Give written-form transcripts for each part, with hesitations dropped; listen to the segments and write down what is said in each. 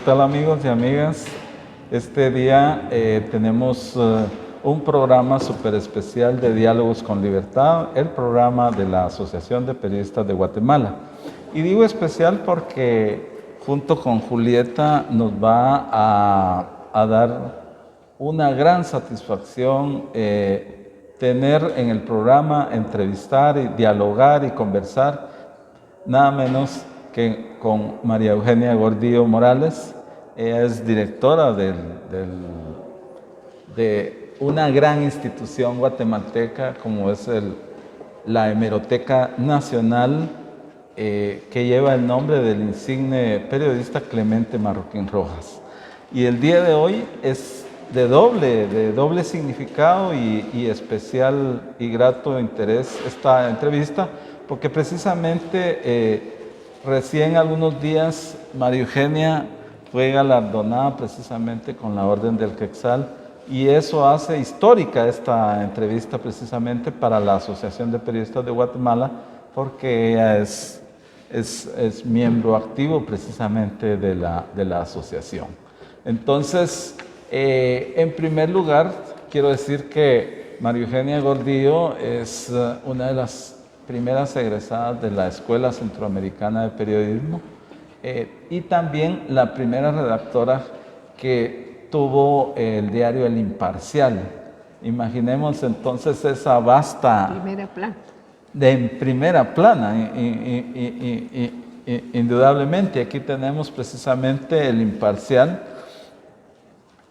tal amigos y amigas? Este día tenemos un programa súper especial de Diálogos con Libertad, el programa de la Asociación de Periodistas de Guatemala. Y digo especial porque junto con Julieta nos va a dar una gran satisfacción tener en el programa, entrevistar, y dialogar y conversar nada menos que con María Eugenia Gordillo Morales. Ella es directora de una gran institución guatemalteca como es la Hemeroteca Nacional, que lleva el nombre del insigne periodista Clemente Marroquín Rojas. Y el día de hoy es de doble significado y especial y grato interés esta entrevista, porque precisamente recién algunos días María Eugenia fue galardonada precisamente con la Orden del Quetzal, y eso hace histórica esta entrevista precisamente para la Asociación de Periodistas de Guatemala, porque ella es miembro activo precisamente de la asociación. Entonces, en primer lugar, quiero decir que María Eugenia Gordillo es una de las primeras egresadas de la Escuela Centroamericana de Periodismo y también la primera redactora que tuvo el diario El Imparcial. Imaginemos entonces esa vasta... Primera plana. En primera plana, indudablemente. Aquí tenemos precisamente El Imparcial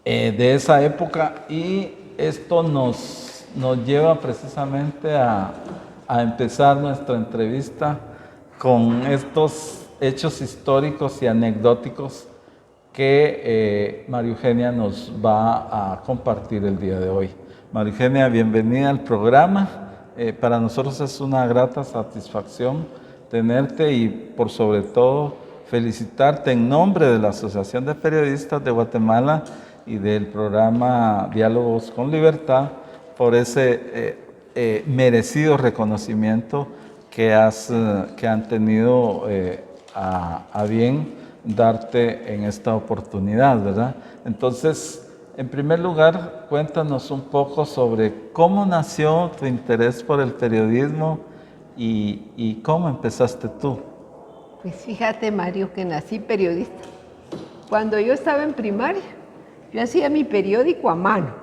de esa época, y esto nos lleva precisamente a empezar nuestra entrevista con estos hechos históricos y anecdóticos que María Eugenia nos va a compartir el día de hoy. María Eugenia, bienvenida al programa. Para nosotros es una grata satisfacción tenerte y por sobre todo felicitarte en nombre de la Asociación de Periodistas de Guatemala y del programa Diálogos con Libertad por ese merecido reconocimiento que han tenido a bien darte en esta oportunidad, ¿verdad? Entonces, en primer lugar, cuéntanos un poco sobre cómo nació tu interés por el periodismo y cómo empezaste tú. Pues fíjate, Mario, que nací periodista. Cuando yo estaba en primaria, yo hacía mi periódico a mano.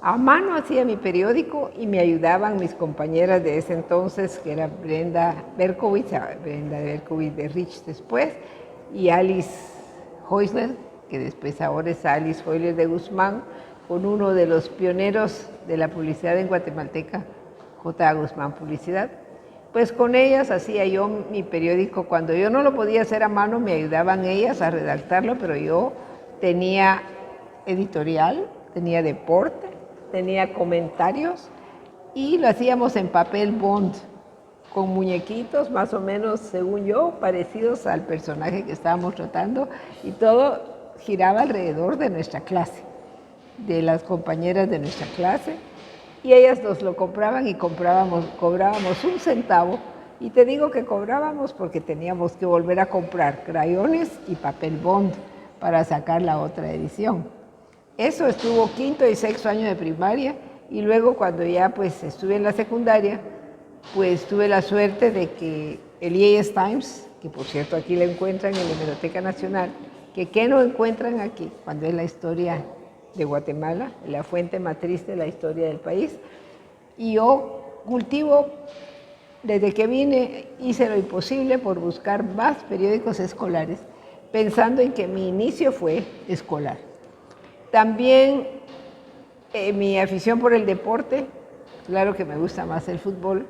A mano hacía mi periódico y me ayudaban mis compañeras de ese entonces, que era Brenda Berkowitz de Rich después, y Alice Heusler, que después ahora es Alice Heusler de Guzmán, con uno de los pioneros de la publicidad en Guatemalteca, J. Guzmán Publicidad. Pues con ellas hacía yo mi periódico. Cuando yo no lo podía hacer a mano, me ayudaban ellas a redactarlo, pero yo tenía editorial, tenía deporte, tenía comentarios, y lo hacíamos en papel bond, con muñequitos más o menos, según yo, parecidos al personaje que estábamos tratando, y todo giraba alrededor de nuestra clase, de las compañeras de nuestra clase, y ellas nos lo compraban y cobrábamos 1 centavo, y te digo que cobrábamos porque teníamos que volver a comprar crayones y papel bond para sacar la otra edición. Eso estuvo quinto y sexto año de primaria, y luego cuando ya pues estuve en la secundaria, pues tuve la suerte de que el Yeyes Times, que por cierto aquí lo encuentran en la Hemeroteca Nacional, que no encuentran aquí, cuando es la historia de Guatemala, la fuente matriz de la historia del país. Y yo cultivo, desde que vine, hice lo imposible por buscar más periódicos escolares, pensando en que mi inicio fue escolar. También mi afición por el deporte, claro que me gusta más el fútbol,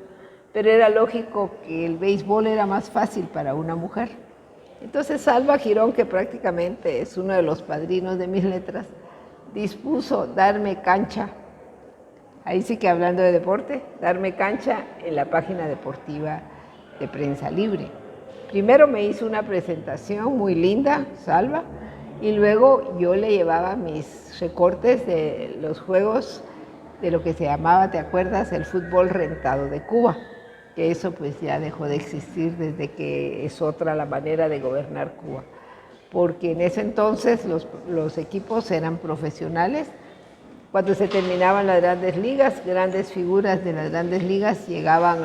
pero era lógico que el béisbol era más fácil para una mujer. Entonces Salva Girón, que prácticamente es uno de los padrinos de mis letras, dispuso darme cancha, ahí sí que hablando de deporte, darme cancha en la página deportiva de Prensa Libre. Primero me hizo una presentación muy linda, Salva, y luego yo le llevaba mis recortes de los juegos de lo que se llamaba, ¿te acuerdas?, el fútbol rentado de Cuba, que eso pues ya dejó de existir desde que es otra la manera de gobernar Cuba. porque en ese entonces los equipos eran profesionales. Cuando se terminaban las grandes ligas, grandes figuras de las grandes ligas llegaban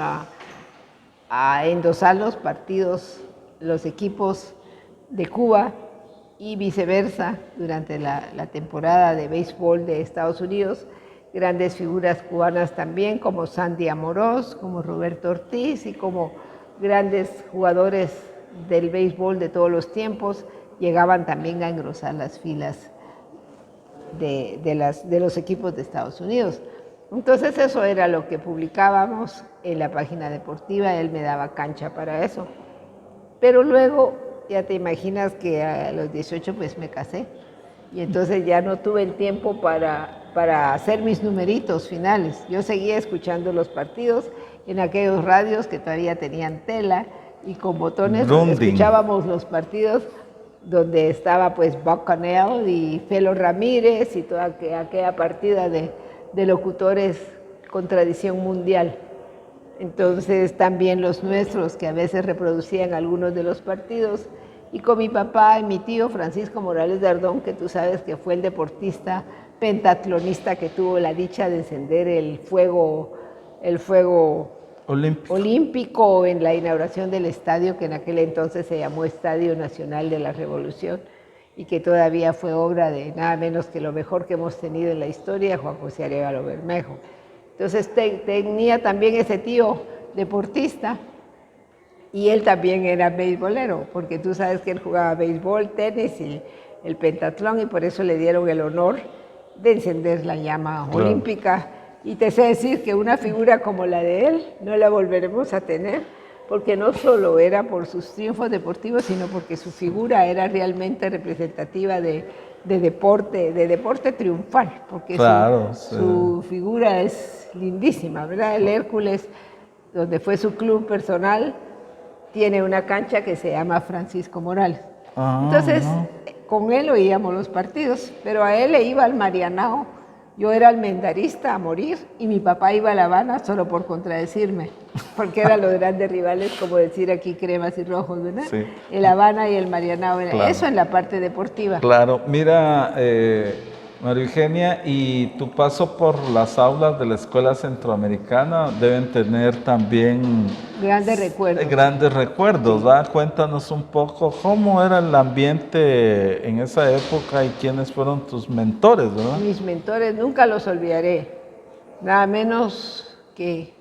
a endosar los partidos, los equipos de Cuba y viceversa durante la temporada de béisbol de Estados Unidos. Grandes figuras cubanas también, como Sandy Amorós, como Roberto Ortiz y como grandes jugadores del béisbol de todos los tiempos, llegaban también a engrosar las filas de los equipos de Estados Unidos. Entonces eso era lo que publicábamos en la página deportiva, él me daba cancha para eso. Pero luego, ya te imaginas que a los 18 pues me casé y entonces ya no tuve el tiempo para hacer mis numeritos finales. Yo seguía escuchando los partidos en aquellos radios que todavía tenían tela y con botones. Escuchábamos los partidos donde estaba pues Buck Connell y Felo Ramírez y toda aquella partida de locutores con tradición mundial. Entonces también los nuestros que a veces reproducían algunos de los partidos, y con mi papá y mi tío Francisco Morales Dardón, que tú sabes que fue el deportista pentatlonista que tuvo la dicha de encender el fuego olímpico en la inauguración del estadio, que en aquel entonces se llamó Estadio Nacional de la Revolución, y que todavía fue obra de nada menos que lo mejor que hemos tenido en la historia, Juan José Arévalo Bermejo. Entonces tenía también ese tío deportista, y él también era beisbolero, porque tú sabes que él jugaba béisbol, tenis y el pentatlón, y por eso le dieron el honor de encender la llama olímpica. Y te sé decir que una figura como la de él no la volveremos a tener, porque no solo era por sus triunfos deportivos, sino porque su figura era realmente representativa de deporte triunfal, porque claro, su figura es lindísima, ¿verdad? El Hércules, donde fue su club personal, tiene una cancha que se llama Francisco Morales. Entonces, con él oíamos los partidos, pero a él le iba al Marianao. Yo era almendarista a morir y mi papá iba a La Habana solo por contradecirme, porque eran los grandes rivales, como decir aquí cremas y rojos, ¿verdad? Sí. El Habana y el Marianao, claro. Eso en la parte deportiva. Claro, mira, María Eugenia, y tu paso por las aulas de la Escuela Centroamericana deben tener también grandes recuerdos. Grandes recuerdos, sí. ¿Va? Cuéntanos un poco cómo era el ambiente en esa época y quiénes fueron tus mentores, ¿verdad? Mis mentores nunca los olvidaré, nada menos que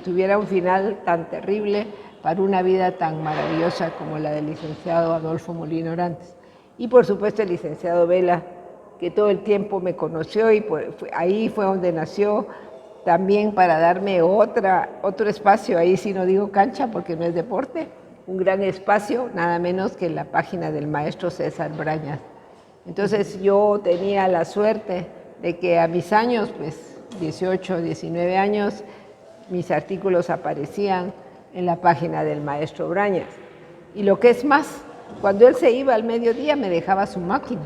tuviera un final tan terrible para una vida tan maravillosa como la del licenciado Adolfo Molina Orantes. Y por supuesto el licenciado Vela, que todo el tiempo me conoció y ahí fue donde nació también para darme otro espacio, ahí sí no digo cancha porque no es deporte, un gran espacio, nada menos que en la página del maestro César Brañas. Entonces yo tenía la suerte de que a mis años, pues 18, 19 años, mis artículos aparecían en la página del maestro Brañas. Y lo que es más, cuando él se iba al mediodía me dejaba su máquina.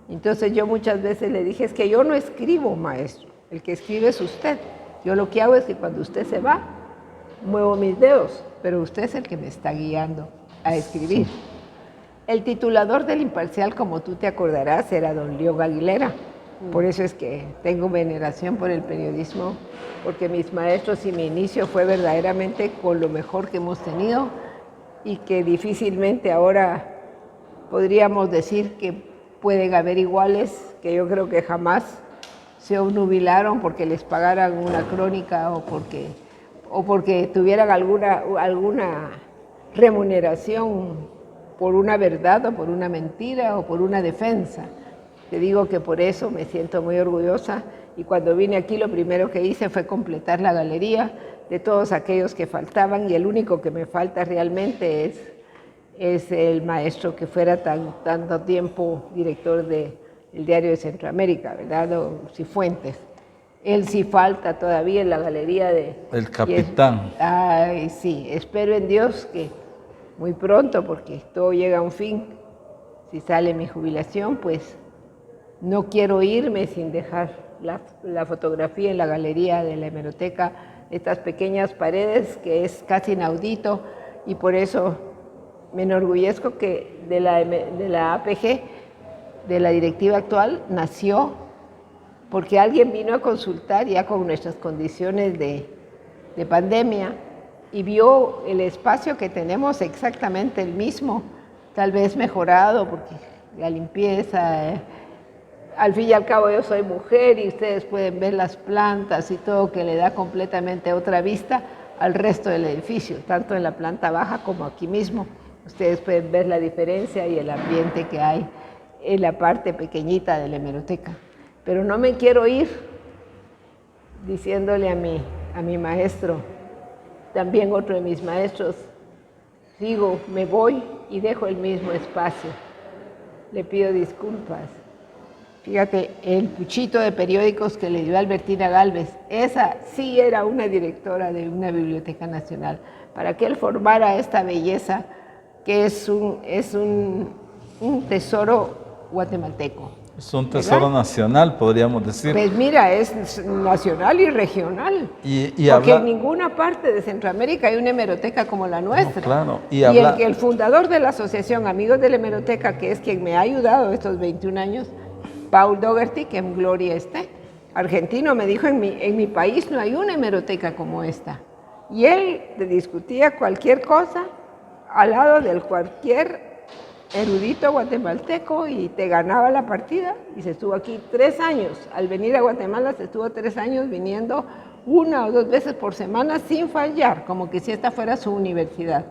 Entonces yo muchas veces le dije, es que yo no escribo, maestro, el que escribe es usted. Yo lo que hago es que cuando usted se va, muevo mis dedos, pero usted es el que me está guiando a escribir. Sí. El titulador del Imparcial, como tú te acordarás, era don León Aguilera. Por eso es que tengo veneración por el periodismo, porque mis maestros y mi inicio fue verdaderamente con lo mejor que hemos tenido y que difícilmente ahora podríamos decir que pueden haber iguales, que yo creo que jamás se obnubilaron porque les pagaran una crónica o porque tuvieran alguna remuneración por una verdad o por una mentira o por una defensa. Te digo que por eso me siento muy orgullosa y cuando vine aquí lo primero que hice fue completar la galería de todos aquellos que faltaban y el único que me falta realmente es el maestro que fuera tanto tiempo director del Diario de Centroamérica, ¿verdad? Cifuentes. Él sí falta todavía en la galería de... El capitán. Ay, sí, espero en Dios que muy pronto, porque todo llega a un fin. Si sale mi jubilación, pues no quiero irme sin dejar la fotografía en la galería de la hemeroteca, estas pequeñas paredes que es casi inaudito y por eso me enorgullezco que de la APG, de la directiva actual, nació porque alguien vino a consultar ya con nuestras condiciones de pandemia y vio el espacio que tenemos exactamente el mismo, tal vez mejorado, porque la limpieza, al fin y al cabo yo soy mujer y ustedes pueden ver las plantas y todo que le da completamente otra vista al resto del edificio, tanto en la planta baja como aquí mismo. Ustedes pueden ver la diferencia y el ambiente que hay en la parte pequeñita de la hemeroteca. Pero no me quiero ir diciéndole a mi maestro, también otro de mis maestros, digo, me voy y dejo el mismo espacio. Le pido disculpas. Fíjate, el puchito de periódicos que le dio Albertina Gálvez, esa sí era una directora de una biblioteca nacional, para que él formara esta belleza que es un tesoro guatemalteco. Es un tesoro ¿verdad? nacional, podríamos decir. Pues mira, es nacional y regional. Y porque habla... en ninguna parte de Centroamérica hay una hemeroteca como la nuestra. No, claro. Y el fundador de la asociación Amigos de la Hemeroteca, que es quien me ha ayudado estos 21 años, Paul Dougherty, que en gloria esté, argentino, me dijo, en mi país no hay una hemeroteca como esta. Y él discutía cualquier cosa al lado del cualquier erudito guatemalteco y te ganaba la partida. Y se estuvo aquí 3 años. Al venir a Guatemala se estuvo 3 años viniendo 1 o 2 veces por semana sin fallar, como que si esta fuera su universidad.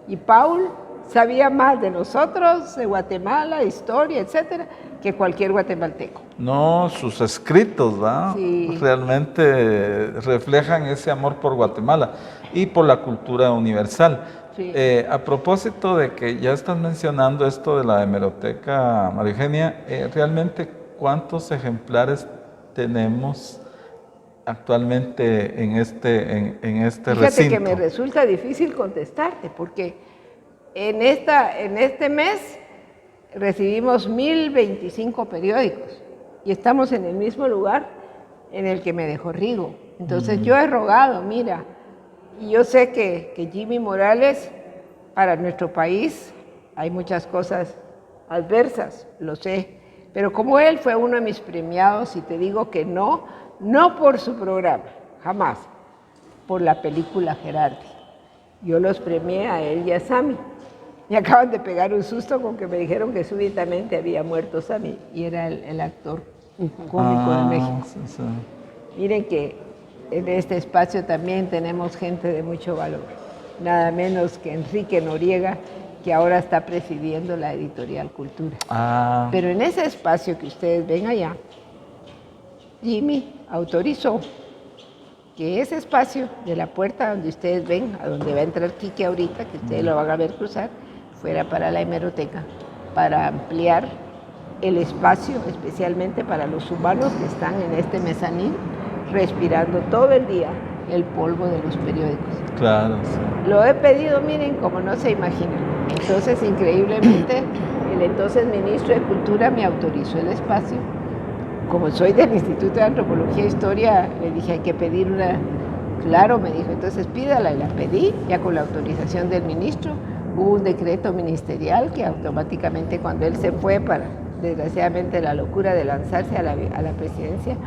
Y Paul sabía más de nosotros, de Guatemala, historia, etcétera, que cualquier guatemalteco. No, sus escritos, ¿va? Sí. Realmente reflejan ese amor por Guatemala y por la cultura universal. Sí. A propósito de que ya estás mencionando esto de la hemeroteca, María Eugenia, realmente ¿cuántos ejemplares tenemos actualmente en este Fíjate recinto? que me resulta difícil contestarte, porque en este mes recibimos 1025 periódicos y estamos en el mismo lugar en el que me dejó Rigo. Entonces yo he rogado, mira, y yo sé que Jimmy Morales, para nuestro país, hay muchas cosas adversas, lo sé, pero como él fue uno de mis premiados, y te digo que no por su programa, jamás, por la película Gerardi. Yo los premié a él y a Sammy. Me acaban de pegar un susto con que me dijeron que súbitamente había muerto Sammy, y era el actor cómico de México. Sí, sí. Miren que en este espacio también tenemos gente de mucho valor, nada menos que Enrique Noriega, que ahora está presidiendo la editorial Cultura. Pero en ese espacio que ustedes ven allá, Jimmy autorizó que ese espacio de la puerta donde ustedes ven, a donde va a entrar Quique ahorita, que ustedes lo van a ver cruzar, fuera para la hemeroteca, para ampliar el espacio, especialmente para los humanos que están en este mezanín, respirando todo el día el polvo de los periódicos. Claro, sí. Lo he pedido, miren, como no se imaginan. Entonces, increíblemente, el entonces ministro de Cultura me autorizó el espacio. Como soy del Instituto de Antropología e Historia, le dije, hay que pedir una... Claro, me dijo, entonces pídala, y la pedí, ya con la autorización del ministro. Hubo un decreto ministerial que automáticamente, cuando él se fue para, desgraciadamente, la locura de lanzarse a la presidencia,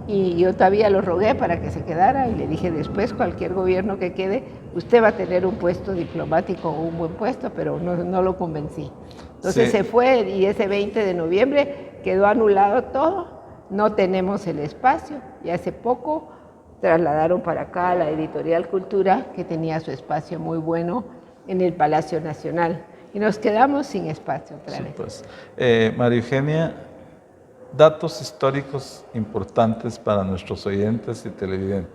y yo todavía lo rogué para que se quedara, y le dije, después cualquier gobierno que quede, usted va a tener un puesto diplomático o un buen puesto, pero no lo convencí. Entonces se fue, y ese 20 de noviembre quedó anulado todo, no tenemos el espacio, y hace poco trasladaron para acá a la Editorial Cultura, que tenía su espacio muy bueno en el Palacio Nacional, y nos quedamos sin espacio otra vez. Pues, María Eugenia, datos históricos importantes para nuestros oyentes y televidentes.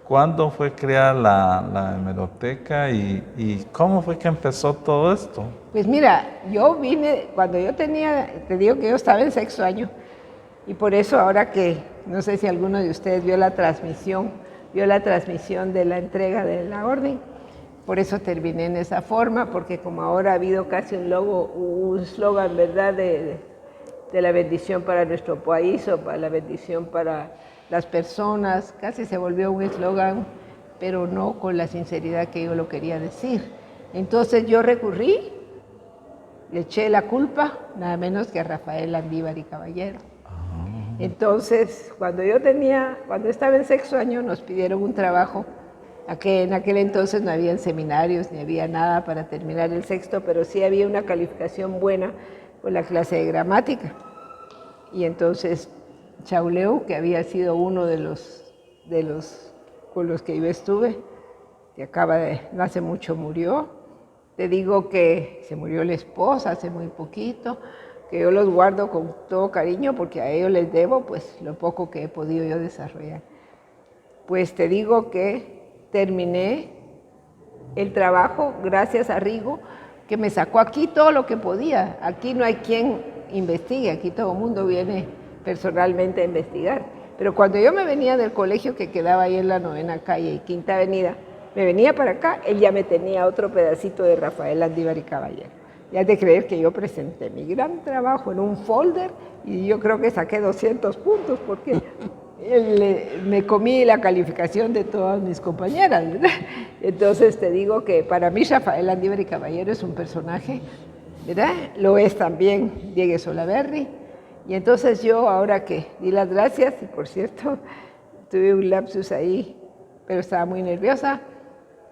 ¿Cuándo fue creada la hemeroteca y cómo fue que empezó todo esto? Pues mira, yo vine cuando yo tenía, te digo que yo estaba en 6º año, y por eso ahora que, no sé si alguno de ustedes vio la transmisión de la entrega de la orden, por eso terminé en esa forma, porque como ahora ha habido casi un slogan, ¿verdad?, de la bendición para nuestro país o para la bendición para las personas, casi se volvió un eslogan, pero no con la sinceridad que yo lo quería decir. Entonces yo recurrí, le eché la culpa, nada menos que a Rafael Landívar y Caballero. Entonces, cuando estaba en sexto año, nos pidieron un trabajo. En aquel entonces no había seminarios, ni había nada para terminar el sexto, pero sí había una calificación buena con la clase de gramática. Y entonces Chauleu, que había sido uno de los con los que yo estuve, que no hace mucho murió. Te digo que se murió la esposa hace muy poquito, que yo los guardo con todo cariño porque a ellos les debo pues lo poco que he podido yo desarrollar. Pues te digo que terminé el trabajo gracias a Rigo, que me sacó aquí todo lo que podía. Aquí no hay quien investigue, aquí todo el mundo viene personalmente a investigar. Pero cuando yo me venía del colegio que quedaba ahí en la 9ª calle y 5ª avenida, me venía para acá, él ya me tenía otro pedacito de Rafael Landívar y Caballero. Ya has de creer que yo presenté mi gran trabajo en un folder y yo creo que saqué 200 puntos porque me comí la calificación de todas mis compañeras, ¿verdad? Entonces te digo que para mí Rafael Landívar y Caballero es un personaje, ¿verdad? Lo es también Diego Solaberry. Y entonces yo, ahora que di las gracias, y por cierto, tuve un lapsus ahí, pero estaba muy nerviosa,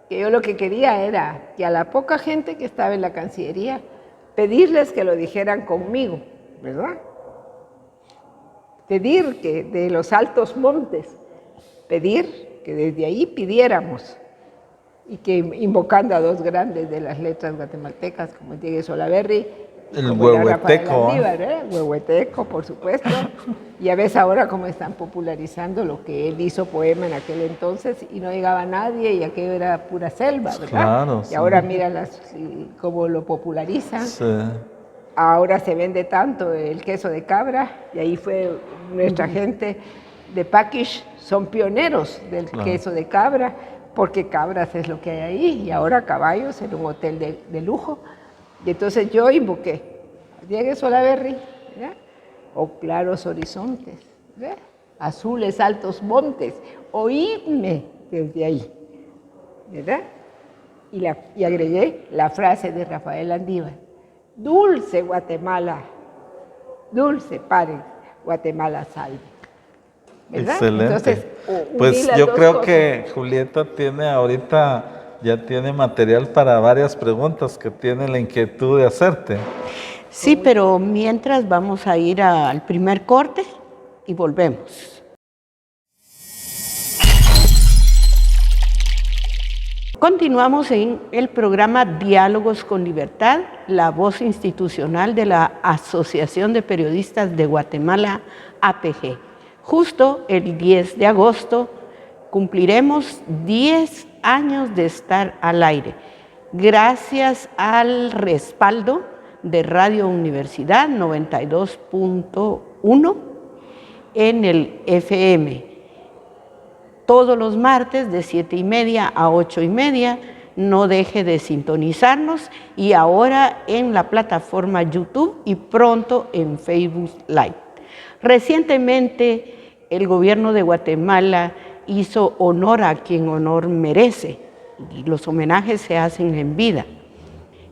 que yo lo que quería era que a la poca gente que estaba en la Cancillería, pedirles que lo dijeran conmigo, ¿verdad? Pedir que de los altos montes, pedir que desde ahí pidiéramos, y que invocando a dos grandes de las letras guatemaltecas, como es Diego Solaberry, el huehueteco, Huehueteco, por supuesto. Ya ves ahora cómo están popularizando lo que él hizo poema en aquel entonces y no llegaba nadie y aquello era pura selva, ¿verdad? Claro, y ahora mira cómo lo popularizan. Sí. Ahora se vende tanto el queso de cabra y ahí fue nuestra gente de Paquish, son pioneros del queso de cabra, porque cabras es lo que hay ahí y ahora caballos en un hotel de lujo. Y entonces yo invoqué a Diego Solaberry, ¿verdad? O claros horizontes, ¿verdad? Azules altos montes, oídme desde ahí, ¿verdad? Y agregué la frase de Rafael Landívar: dulce Guatemala, dulce padre, Guatemala salve. ¿Verdad? Excelente. Entonces, pues yo creo que Julieta ya tiene material para varias preguntas que tiene la inquietud de hacerte. Sí, pero mientras vamos a ir al primer corte y volvemos. Continuamos en el programa Diálogos con Libertad, la voz institucional de la Asociación de Periodistas de Guatemala, APG. Justo el 10 de agosto cumpliremos 10 años de estar al aire, gracias al respaldo de Radio Universidad 92.1 en el FM. Todos los martes de 7:30 a 8:30, no deje de sintonizarnos, y ahora en la plataforma YouTube y pronto en Facebook Live. Recientemente el gobierno de Guatemala hizo honor a quien honor merece, y los homenajes se hacen en vida.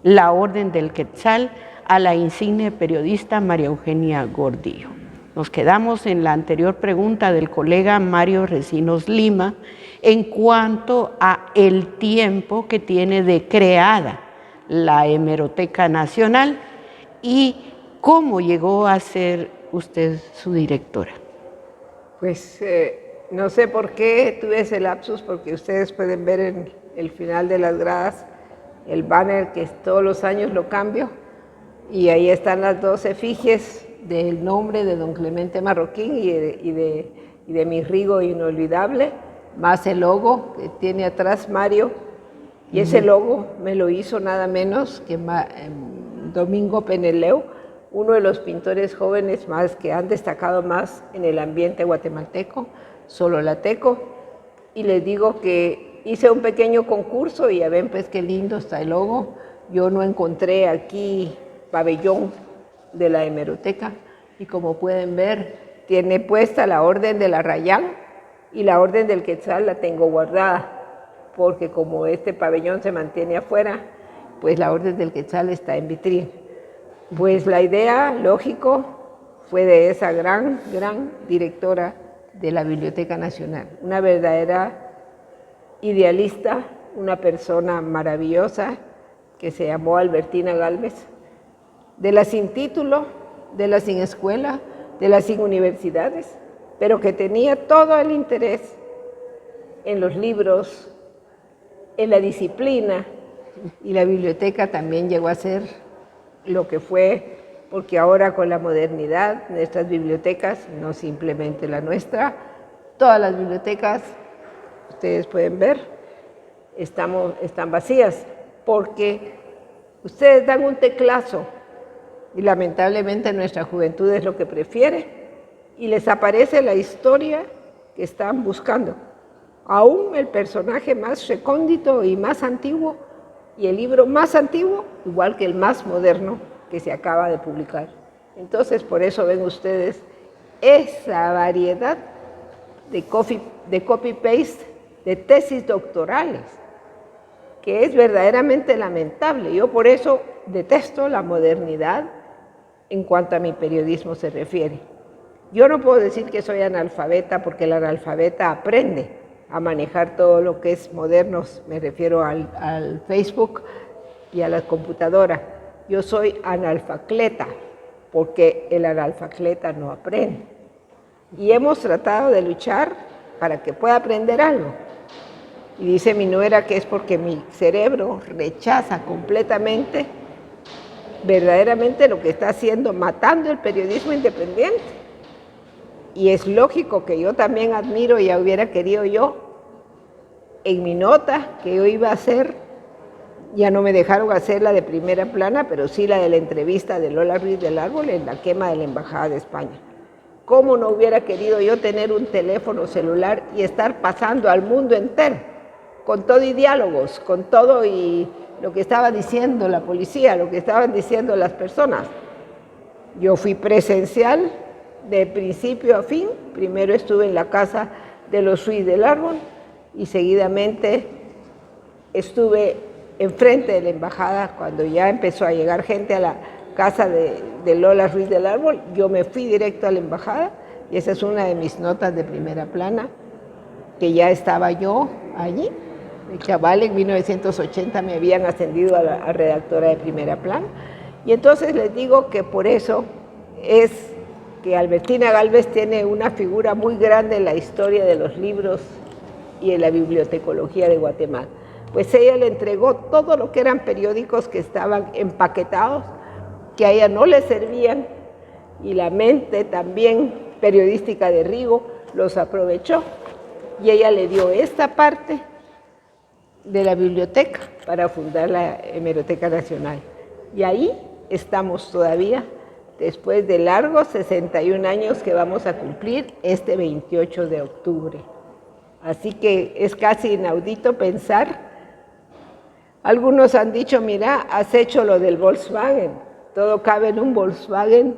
La Orden del Quetzal a la insigne periodista María Eugenia Gordillo. Nos quedamos en la anterior pregunta del colega Mario Recinos Lima en cuanto a el tiempo que tiene de creada la Hemeroteca Nacional y cómo llegó a ser usted su directora. Pues no sé por qué tuve ese lapsus, porque ustedes pueden ver en el final de las gradas el banner que todos los años lo cambio, y ahí están las dos efigies del nombre de don Clemente Marroquín y de mi Rigo inolvidable, más el logo que tiene atrás Mario, y ese logo me lo hizo nada menos que Domingo Peneleu, uno de los pintores jóvenes más que han destacado más en el ambiente guatemalteco, sololateco, y les digo que hice un pequeño concurso y ya ven pues qué lindo está el logo. Yo no encontré aquí pabellón de la hemeroteca y como pueden ver tiene puesta la Orden de la Rayán y la Orden del Quetzal la tengo guardada porque como este pabellón se mantiene afuera pues la Orden del Quetzal está en vitrina. Pues la idea, lógico, fue de esa gran directora de la Biblioteca Nacional, una verdadera idealista, una persona maravillosa que se llamó Albertina Gálvez, de la sin título, de la sin escuela, de las sin universidades, pero que tenía todo el interés en los libros, en la disciplina, y la biblioteca también llegó a ser lo que fue, porque ahora con la modernidad, nuestras bibliotecas, no simplemente la nuestra, todas las bibliotecas, ustedes pueden ver, están vacías, porque ustedes dan un teclazo, y lamentablemente nuestra juventud es lo que prefiere, y les aparece la historia que están buscando. Aún el personaje más recóndito y más antiguo, y el libro más antiguo, igual que el más moderno que se acaba de publicar. Entonces, por eso ven ustedes esa variedad de copy-paste, de tesis doctorales, que es verdaderamente lamentable. Yo por eso detesto la modernidad en cuanto a mi periodismo se refiere. Yo no puedo decir que soy analfabeta, porque el analfabeta aprende a manejar todo lo que es modernos, me refiero al Facebook y a la computadora. Yo soy analfacleta, porque el analfacleta no aprende. Y hemos tratado de luchar para que pueda aprender algo. Y dice mi nuera que es porque mi cerebro rechaza completamente, verdaderamente lo que está haciendo, matando el periodismo independiente. Y es lógico que yo también admiro, y ya hubiera querido yo, en mi nota que yo iba a hacer, ya no me dejaron hacer la de primera plana, pero sí la de la entrevista de Lola Ruiz del Árbol en la quema de la Embajada de España. ¿Cómo no hubiera querido yo tener un teléfono celular y estar pasando al mundo entero, con todo y diálogos, con todo y lo que estaba diciendo la policía, lo que estaban diciendo las personas? Yo fui presencial de principio a fin. Primero estuve en la casa de los Ruiz del Árbol y seguidamente estuve enfrente de la embajada. Cuando ya empezó a llegar gente a la casa de Lola Ruiz del Árbol, yo me fui directo a la embajada, y esa es una de mis notas de primera plana, que ya estaba yo allí. De chaval, en 1980 me habían ascendido a redactora de primera plana, y entonces les digo que por eso es que Albertina Gálvez tiene una figura muy grande en la historia de los libros y en la bibliotecología de Guatemala. Pues ella le entregó todo lo que eran periódicos que estaban empaquetados, que a ella no le servían, y la mente también periodística de Rigo los aprovechó, y ella le dio esta parte de la biblioteca para fundar la Hemeroteca Nacional. Y ahí estamos todavía, después de largos 61 años que vamos a cumplir este 28 de octubre. Así que es casi inaudito pensar. Algunos han dicho, mira, has hecho lo del Volkswagen, todo cabe en un Volkswagen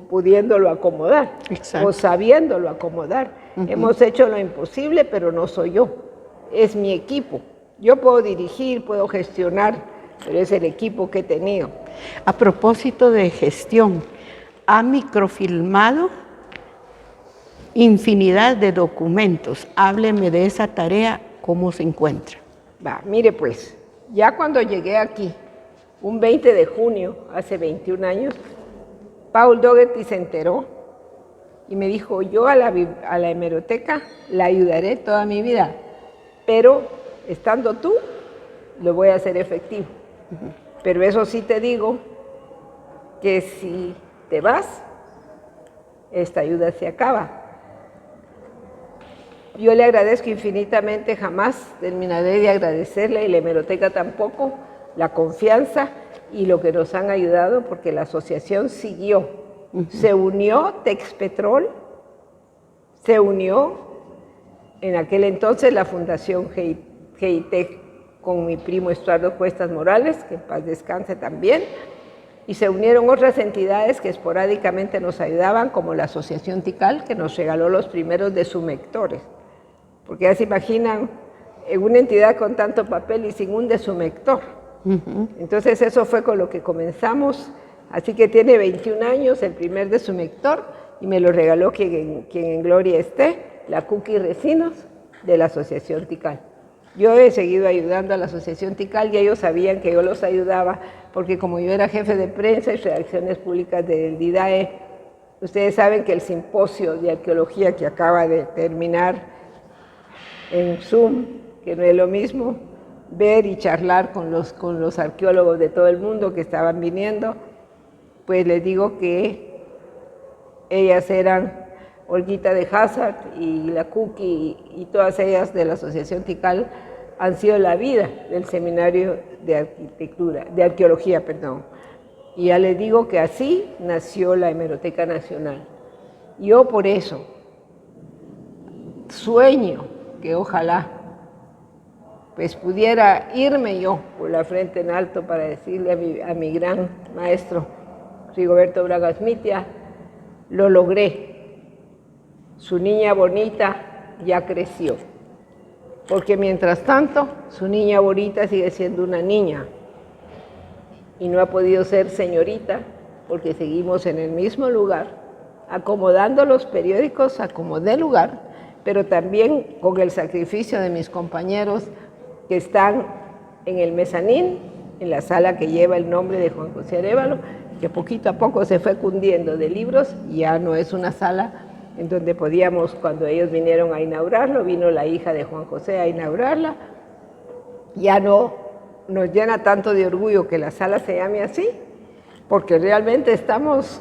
pudiéndolo acomodar. Exacto. O sabiéndolo acomodar. Hemos hecho lo imposible, pero no soy yo, es mi equipo. Yo puedo dirigir, puedo gestionar, pero es el equipo que he tenido. A propósito de gestión, ha microfilmado infinidad de documentos. Hábleme de esa tarea, ¿cómo se encuentra? Mire pues, ya cuando llegué aquí, un 20 de junio, hace 21 años, Paul Dougherty se enteró y me dijo, yo a la hemeroteca la ayudaré toda mi vida, pero estando tú, lo voy a hacer efectivo. Pero eso sí te digo, que si te vas, esta ayuda se acaba. Yo le agradezco infinitamente, jamás terminaré de agradecerle, y la hemeroteca tampoco, la confianza y lo que nos han ayudado, porque la asociación siguió. Se unió Texpetrol, se unió en aquel entonces la Fundación GITEC con mi primo Estuardo Cuestas Morales, que en paz descanse también, y se unieron otras entidades que esporádicamente nos ayudaban, como la Asociación Tikal, que nos regaló los primeros desumectores. Porque ya se imaginan, en una entidad con tanto papel y sin un desumector. Entonces eso fue con lo que comenzamos, así que tiene 21 años, el primer de su Mector, y me lo regaló quien en gloria esté, la Cookie Recinos de la Asociación Tikal. Yo he seguido ayudando a la Asociación Tikal y ellos sabían que yo los ayudaba, porque como yo era jefe de prensa y redacciones públicas del DIDAE, ustedes saben que el simposio de arqueología que acaba de terminar en Zoom, que no es lo mismo, ver y charlar con los arqueólogos de todo el mundo que estaban viniendo, pues les digo que ellas eran Olguita de Hazard y la Cookie y todas ellas de la Asociación Tikal han sido la vida del seminario de arqueología, perdón. Y ya les digo que así nació la Hemeroteca Nacional. Yo por eso sueño que ojalá pues pudiera irme yo por la frente en alto para decirle a mi gran maestro Rigoberto Bragas Mitia, lo logré, su niña bonita ya creció, porque mientras tanto su niña bonita sigue siendo una niña y no ha podido ser señorita porque seguimos en el mismo lugar, acomodando los periódicos, acomodé lugar, pero también con el sacrificio de mis compañeros que están en el mezanín, en la sala que lleva el nombre de Juan José Arévalo, que poquito a poco se fue cundiendo de libros, y ya no es una sala en donde podíamos, cuando ellos vinieron a inaugurarlo, vino la hija de Juan José a inaugurarla, ya no nos llena tanto de orgullo que la sala se llame así, porque realmente estamos,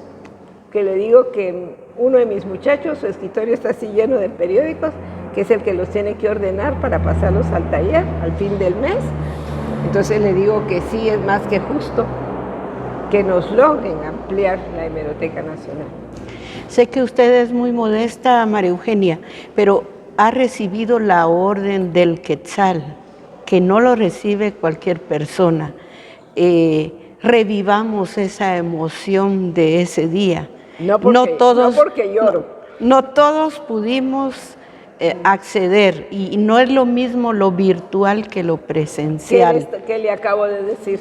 que le digo que uno de mis muchachos, su escritorio está así lleno de periódicos, que es el que los tiene que ordenar para pasarlos al taller al fin del mes. Entonces le digo que sí es más que justo que nos logren ampliar la Hemeroteca Nacional. Sé que usted es muy modesta, María Eugenia, pero ha recibido la orden del Quetzal, que no lo recibe cualquier persona. Revivamos esa emoción de ese día. No porque lloro. No todos pudimos acceder, y no es lo mismo lo virtual que lo presencial. ¿Qué le acabo de decir?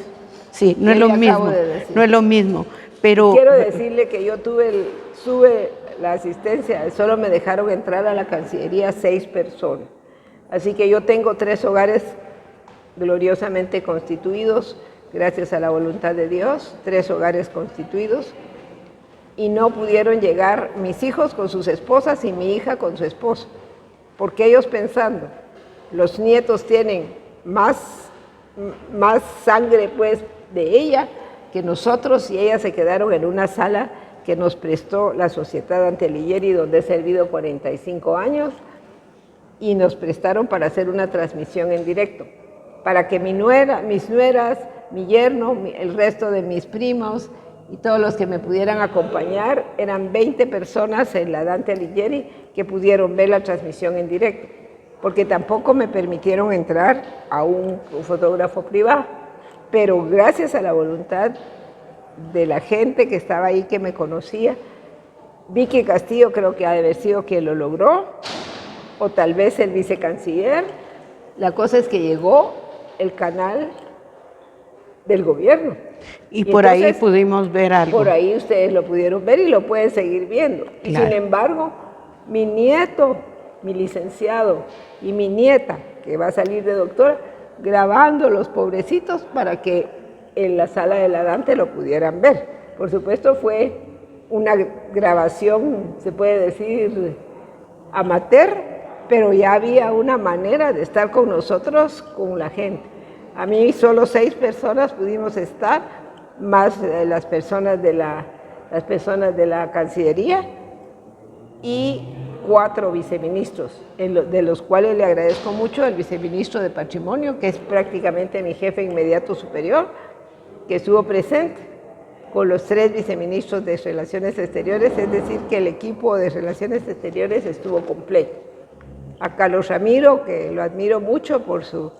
Sí, no es lo mismo, no es lo mismo, pero... Quiero decirle que yo tuve la asistencia, solo me dejaron entrar a la Cancillería 6 personas, así que yo tengo 3 hogares gloriosamente constituidos, gracias a la voluntad de Dios, 3 hogares constituidos, y no pudieron llegar mis hijos con sus esposas y mi hija con su esposo, porque ellos pensando, los nietos tienen más sangre pues de ella que nosotros, y ellas se quedaron en una sala que nos prestó la Sociedad Antelighieri, donde he servido 45 años, y nos prestaron para hacer una transmisión en directo, para que mis nueras, mi yerno, el resto de mis primos y todos los que me pudieran acompañar, eran 20 personas en la Dante Alighieri que pudieron ver la transmisión en directo, porque tampoco me permitieron entrar a un fotógrafo privado, pero gracias a la voluntad de la gente que estaba ahí, que me conocía, Vicky Castillo creo que ha de haber sido quien lo logró, o tal vez el vicecanciller. La cosa es que llegó el canal del gobierno. Y por entonces, ahí pudimos ver algo. Por ahí ustedes lo pudieron ver y lo pueden seguir viendo. Claro. Sin embargo, mi nieto, mi licenciado y mi nieta, que va a salir de doctora, grabando los pobrecitos para que en la sala de la Dante lo pudieran ver. Por supuesto fue una grabación, se puede decir, amateur, pero ya había una manera de estar con nosotros, con la gente. A mí solo 6 personas pudimos estar, más las personas de la Cancillería y 4 viceministros, de los cuales le agradezco mucho al viceministro de Patrimonio, que es prácticamente mi jefe inmediato superior, que estuvo presente con los 3 viceministros de Relaciones Exteriores, es decir, que el equipo de Relaciones Exteriores estuvo completo. A Carlos Ramiro, que lo admiro mucho por su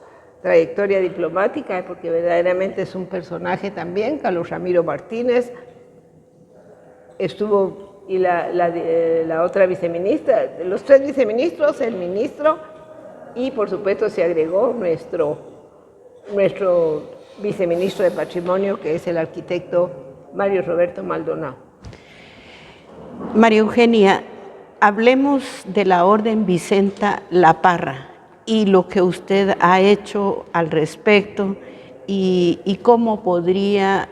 trayectoria diplomática, porque verdaderamente es un personaje también. Carlos Ramiro Martínez estuvo, y la otra viceministra, los 3 viceministros, el ministro, y por supuesto se agregó nuestro viceministro de Patrimonio, que es el arquitecto Mario Roberto Maldonado. María Eugenia, hablemos de la Orden Vicenta La Parra y lo que usted ha hecho al respecto y cómo podría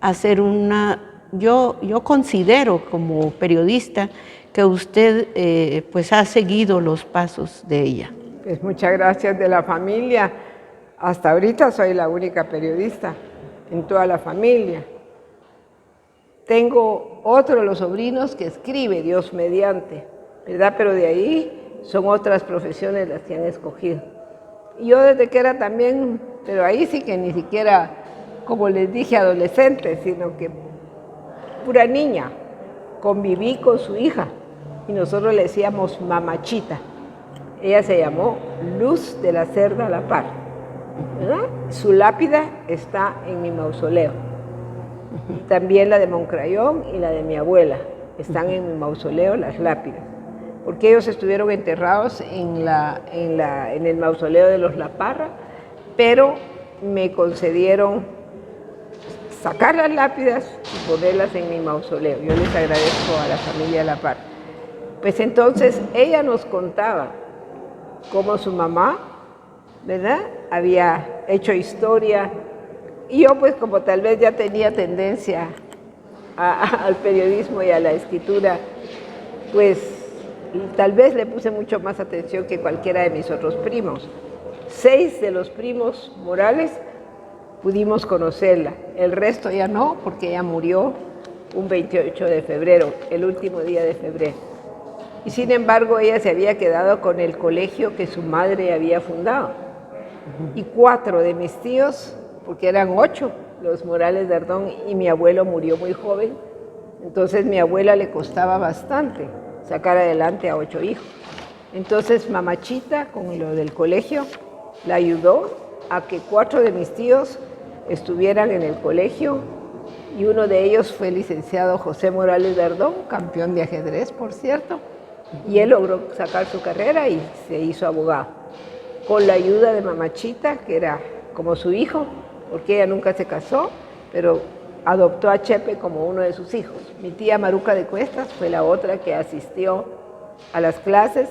hacer una... Yo considero como periodista que usted pues ha seguido los pasos de ella. Pues muchas gracias de la familia. Hasta ahorita soy la única periodista en toda la familia. Tengo otro de los sobrinos que escribe, Dios mediante, ¿verdad? Pero de ahí son otras profesiones las que han escogido. Y yo desde que era también, pero ahí sí que ni siquiera, como les dije, adolescente, sino que pura niña, conviví con su hija y nosotros le decíamos Mamachita. Ella se llamó Luz de la Cerda La Parra, ¿verdad? Su lápida está en mi mausoleo. También la de Moncrayón y la de mi abuela están en mi mausoleo, las lápidas, porque ellos estuvieron enterrados en el mausoleo de los La Parra, pero me concedieron sacar las lápidas y ponerlas en mi mausoleo. Yo les agradezco a la familia La Parra. Pues entonces ella nos contaba cómo su mamá, ¿verdad?, había hecho historia. Y yo, pues, como tal vez ya tenía tendencia al periodismo y a la escritura, pues tal vez le puse mucho más atención que cualquiera de mis otros primos. 6 de los primos Morales pudimos conocerla, el resto ya no, porque ella murió un 28 de febrero, el último día de febrero. Y sin embargo, ella se había quedado con el colegio que su madre había fundado. Y 4 de mis tíos, porque eran 8 los Morales de Ardón, y mi abuelo murió muy joven, entonces mi abuela le costaba bastante sacar adelante a 8 hijos. Entonces Mamachita, con lo del colegio, la ayudó a que 4 de mis tíos estuvieran en el colegio, y uno de ellos fue el licenciado José Morales de Ardón, campeón de ajedrez, por cierto, y él logró sacar su carrera y se hizo abogado, con la ayuda de Mamachita, que era como su hijo, porque ella nunca se casó, pero adoptó a Chepe como uno de sus hijos. Mi tía Maruca de Cuestas fue la otra que asistió a las clases.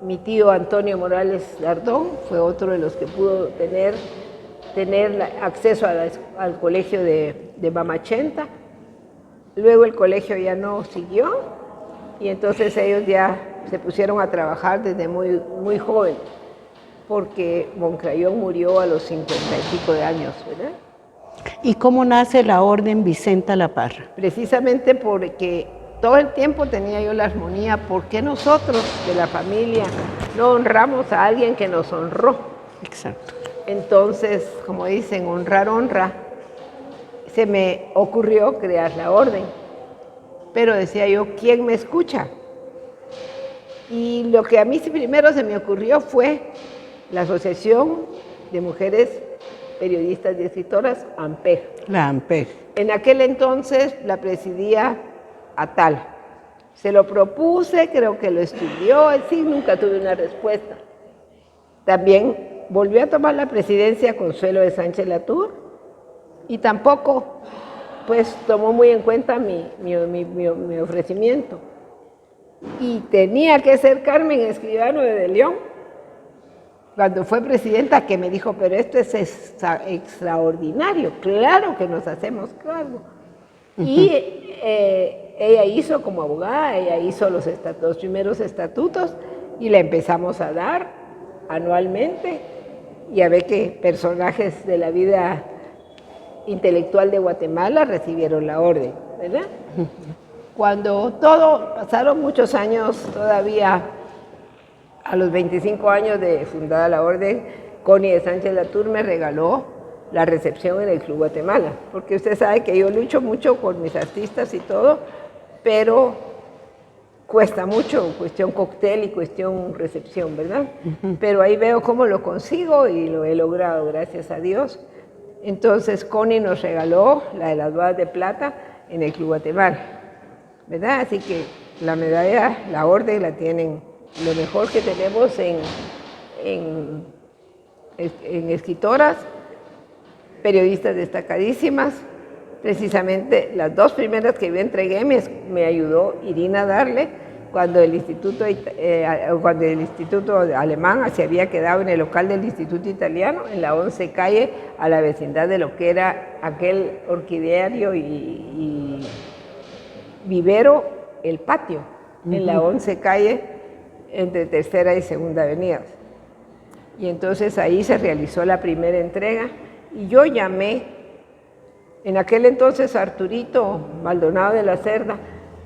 Mi tío Antonio Morales Lardón fue otro de los que pudo tener acceso al colegio de Mamachenta. Luego el colegio ya no siguió y entonces ellos ya se pusieron a trabajar desde muy, muy joven, porque Moncrayón murió a los 50 y pico de años, ¿verdad? ¿Y cómo nace la Orden Vicenta La Parra? Precisamente porque todo el tiempo tenía yo la armonía, ¿por qué nosotros de la familia no honramos a alguien que nos honró? Exacto. Entonces, como dicen, honrar honra, se me ocurrió crear la orden. Pero decía yo, ¿quién me escucha? Y lo que a mí primero se me ocurrió fue la Asociación de Mujeres Periodistas y Escritoras, AMPEG. La AMPEG. En aquel entonces la presidía Atal. Se lo propuse, creo que lo estudió, sí, nunca tuve una respuesta. También volvió a tomar la presidencia Consuelo de Sánchez Latour y tampoco, pues, tomó muy en cuenta mi ofrecimiento. Y tenía que ser Carmen Escribano de León, cuando fue presidenta, que me dijo, pero esto es extraordinario, claro que nos hacemos cargo. Y ella hizo como abogada, ella hizo los primeros estatutos y la empezamos a dar anualmente, y a ver qué personajes de la vida intelectual de Guatemala recibieron la orden, ¿verdad? Cuando pasaron muchos años todavía. A los 25 años de fundada la orden, Connie de Sánchez Latour me regaló la recepción en el Club Guatemala, porque usted sabe que yo lucho mucho con mis artistas y todo, pero cuesta mucho, cuestión cóctel y cuestión recepción, ¿verdad? Pero ahí veo cómo lo consigo y lo he logrado, gracias a Dios. Entonces Connie nos regaló la de las bodas de plata en el Club Guatemala, ¿verdad? Así que la medalla, la orden la tienen. Lo mejor que tenemos en escritoras periodistas destacadísimas. Precisamente las dos primeras que yo entregué me ayudó Irina Darle cuando el instituto alemán se había quedado en el local del Instituto Italiano, en la 11 calle, a la vecindad de lo que era aquel orquideario y vivero, el patio, en la 11 calle, entre Tercera y Segunda Avenida. Y entonces ahí se realizó la primera entrega y yo llamé, en aquel entonces Arturito Maldonado de la Cerda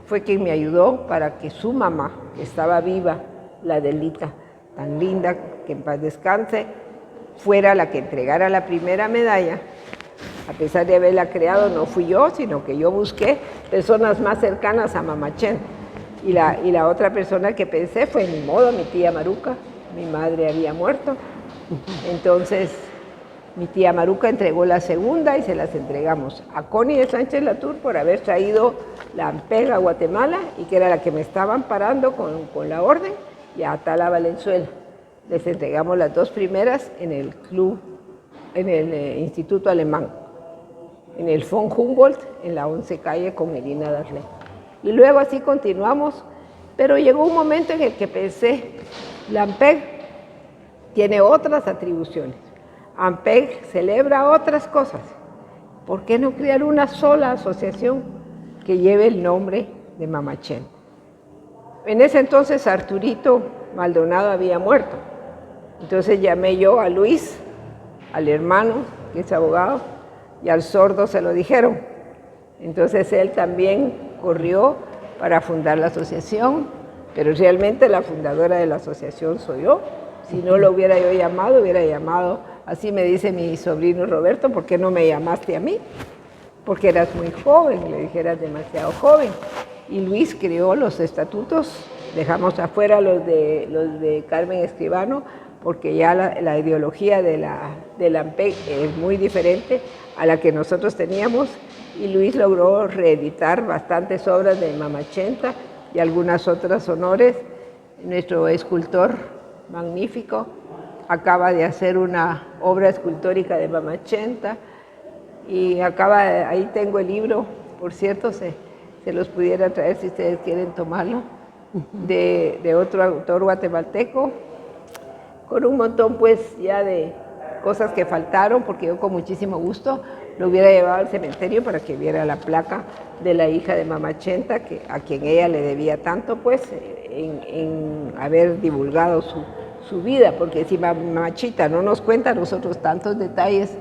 fue quien me ayudó para que su mamá, que estaba viva, la Adelita, tan linda, que en paz descanse, fuera la que entregara la primera medalla. A pesar de haberla creado, no fui yo, sino que yo busqué personas más cercanas a Mamachén. Y la otra persona que pensé fue, ni modo, mi tía Maruca. Mi madre había muerto. Entonces, mi tía Maruca entregó la segunda y se las entregamos a Connie de Sánchez Latour por haber traído la AMPEG a Guatemala y que era la que me estaban parando con la orden, y a Atala Valenzuela. Les entregamos las dos primeras en el club, en el Instituto Alemán, en el von Humboldt, en la 11 calle con Irina Darle. Y luego así continuamos, pero llegó un momento en el que pensé, la AMPEG tiene otras atribuciones, AMPEG celebra otras cosas, ¿por qué no crear una sola asociación que lleve el nombre de Mamachén? En ese entonces Arturito Maldonado había muerto, entonces llamé yo a Luis, al hermano, que es abogado, y al sordo se lo dijeron. Entonces él también corrió para fundar la asociación, pero realmente la fundadora de la asociación soy yo. Si no lo hubiera yo llamado, hubiera llamado, así me dice mi sobrino Roberto, ¿por qué no me llamaste a mí? Porque eras muy joven, le dije, eras demasiado joven. Y Luis creó los estatutos, dejamos afuera los de Carmen Escribano, porque ya la ideología de la AMPEG es muy diferente a la que nosotros teníamos, y Luis logró reeditar bastantes obras de Mamachenta y algunas otras honores. Nuestro escultor magnífico acaba de hacer una obra escultórica de Mamachenta y ahí tengo el libro, por cierto, se los pudiera traer si ustedes quieren tomarlo, de otro autor guatemalteco, con un montón pues ya de cosas que faltaron, porque yo con muchísimo gusto lo hubiera llevado al cementerio para que viera la placa de la hija de Mamachenta, a quien ella le debía tanto pues en haber divulgado su vida, porque si Mamachita no nos cuenta a nosotros tantos detalles,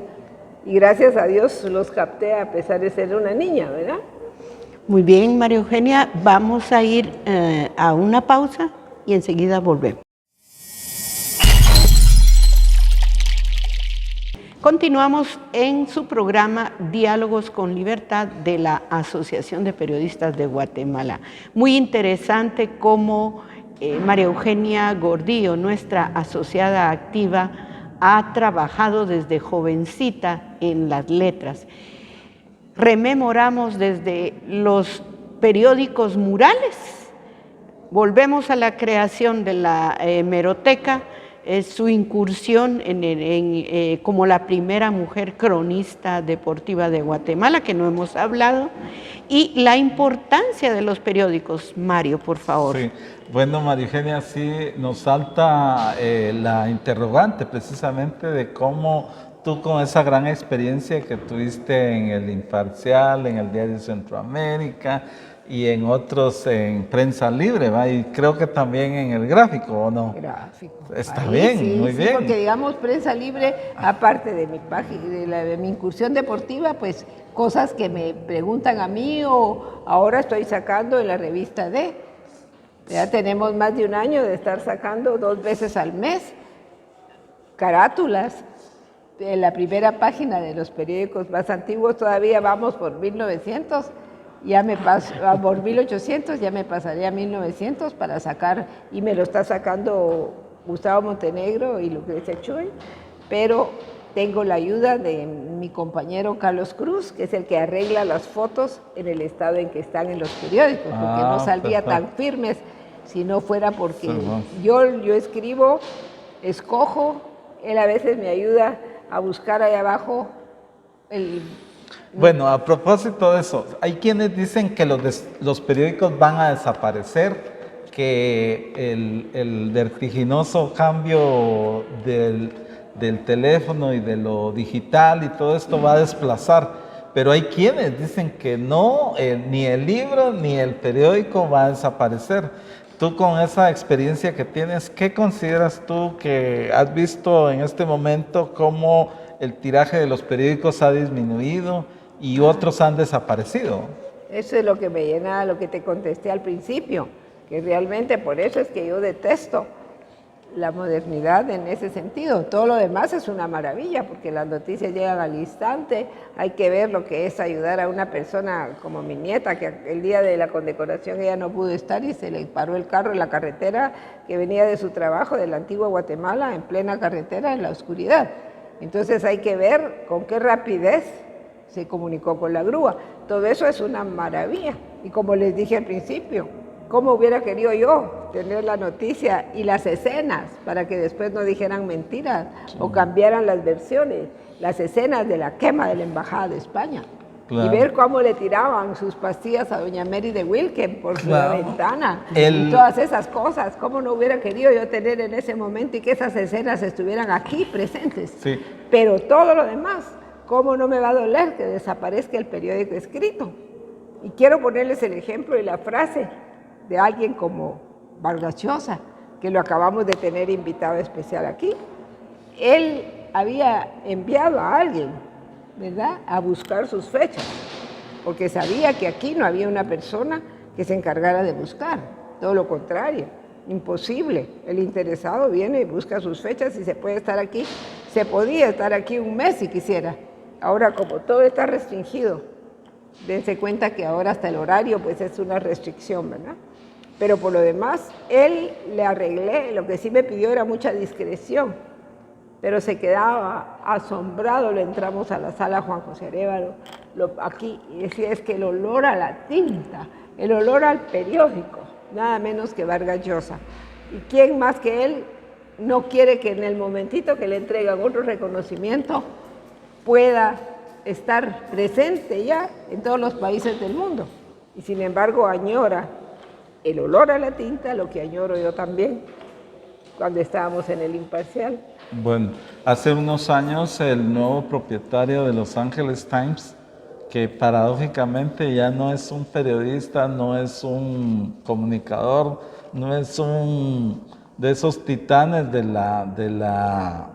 y gracias a Dios los capté a pesar de ser una niña, ¿verdad? Muy bien, María Eugenia, vamos a ir a una pausa y enseguida volvemos. Continuamos en su programa Diálogos con Libertad de la Asociación de Periodistas de Guatemala. Muy interesante cómo María Eugenia Gordillo, nuestra asociada activa, ha trabajado desde jovencita en las letras. Rememoramos desde los periódicos murales, volvemos a la creación de la hemeroteca, su incursión como la primera mujer cronista deportiva de Guatemala, que no hemos hablado, y la importancia de los periódicos. Mario, por favor. Sí. Bueno, María Eugenia, sí nos salta la interrogante precisamente de cómo tú, con esa gran experiencia que tuviste en el Imparcial, en el Diario Centroamérica y en otros, en Prensa Libre, ¿va? Y creo que también en el Gráfico, ¿o no? Gráfico. Está ahí, bien, sí, muy sí, bien. Porque digamos Prensa Libre, aparte de mi página, de mi incursión deportiva, pues cosas que me preguntan a mí, o ahora estoy sacando en la revista D. Ya tenemos más de un año de estar sacando 2 veces al mes carátulas. En la primera página de los periódicos más antiguos, todavía vamos por 1900, ya me paso por 1800, ya me pasaré a 1900 para sacar, y me lo está sacando Gustavo Montenegro y Lucrecia Chuy, pero tengo la ayuda de mi compañero Carlos Cruz, que es el que arregla las fotos en el estado en que están en los periódicos, porque no saldría tan firmes si no fuera porque yo escribo, escojo, él a veces me ayuda a buscar ahí abajo el- Bueno, a propósito de eso, hay quienes dicen que los periódicos van a desaparecer, que el vertiginoso cambio del teléfono y de lo digital y todo esto va a desplazar, pero hay quienes dicen que no, ni el libro ni el periódico va a desaparecer. Tú con esa experiencia que tienes, ¿qué consideras tú que has visto en este momento cómo el tiraje de los periódicos ha disminuido y otros han desaparecido? Eso es lo que me llena, lo que te contesté al principio, que realmente por eso es que yo detesto la modernidad en ese sentido. Todo lo demás es una maravilla, porque las noticias llegan al instante. Hay que ver lo que es ayudar a una persona como mi nieta, que el día de la condecoración ella no pudo estar y se le paró el carro en la carretera que venía de su trabajo de la antigua Guatemala, en plena carretera, en la oscuridad. Entonces hay que ver con qué rapidez se comunicó con la grúa. Todo eso es una maravilla. Y como les dije al principio, ¿cómo hubiera querido yo tener la noticia y las escenas para que después no dijeran mentiras o cambiaran las versiones? Las escenas de la quema de la Embajada de España. Claro. Y ver cómo le tiraban sus pastillas a doña Mary de Wilken por su ventana y todas esas cosas. ¿Cómo no hubiera querido yo tener en ese momento y que esas escenas estuvieran aquí presentes? Sí. Pero todo lo demás, ¿cómo no me va a doler que desaparezca el periódico escrito? Y quiero ponerles el ejemplo y la frase de alguien como Vargas Llosa, que lo acabamos de tener invitado especial aquí. Él había enviado a alguien, ¿verdad?, a buscar sus fechas, porque sabía que aquí no había una persona que se encargara de buscar, todo lo contrario, imposible. El interesado viene y busca sus fechas y se puede estar aquí, se podía estar aquí un mes si quisiera. Ahora, como todo está restringido, dense cuenta que ahora hasta el horario pues es una restricción, ¿verdad? Pero por lo demás, él le arreglé, lo que sí me pidió era mucha discreción, pero se quedaba asombrado. Le entramos a la sala Juan José Arévalo, aquí, y decía, es que el olor a la tinta, el olor al periódico, nada menos que Vargas Llosa. ¿Y quién más que él no quiere que en el momentito que le entregan otro reconocimiento pueda estar presente ya en todos los países del mundo? Y sin embargo añora el olor a la tinta, lo que añoro yo también cuando estábamos en el Imparcial. Bueno, hace unos años el nuevo propietario de Los Angeles Times, que paradójicamente ya no es un periodista, no es un comunicador, no es un de esos titanes de la